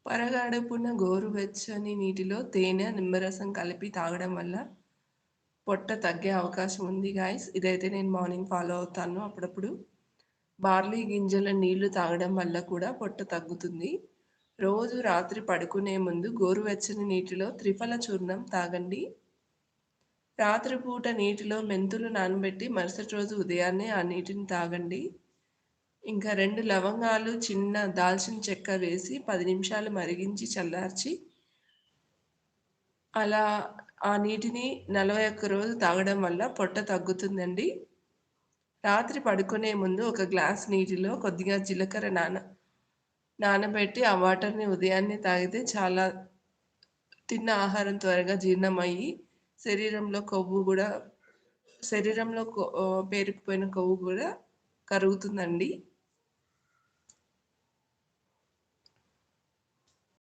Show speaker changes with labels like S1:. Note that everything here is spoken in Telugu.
S1: పరగడుపున గోరువెచ్చని నీటిలో తేనె, నిమ్మరసం కలిపి తాగడం వల్ల పొట్ట తగ్గే అవకాశం ఉంది గాయ్స్. ఇదైతే నేను మార్నింగ్ ఫాలో అవుతాను అప్పుడప్పుడు. బార్లీ గింజల నీళ్లు తాగడం వల్ల కూడా పొట్ట తగ్గుతుంది. రోజు రాత్రి పడుకునే ముందు గోరువెచ్చని నీటిలో త్రిఫల చూర్ణం తాగండి. రాత్రిపూట నీటిలో మెంతులు నానబెట్టి మరుసటి రోజు ఉదయాన్నే ఆ నీటిని తాగండి. ఇంకా 2 లవంగాలు, చిన్న దాల్చిన చెక్క వేసి 10 నిమిషాలు మరిగించి చల్లార్చి, అలా ఆ నీటిని 41 రోజు తాగడం వల్ల పొట్ట తగ్గుతుందండి. రాత్రి పడుకునే ముందు ఒక గ్లాస్ నీటిలో కొద్దిగా జీలకర్ర నానబెట్టి ఆ వాటర్‌ని ఉదయాన్నే తాగితే తిన్న ఆహారం త్వరగా జీర్ణమయ్యి శరీరంలో కొవ్వు గూడా పేరుకుపోయిన కొవ్వు గూడా కరుగుతుందండి.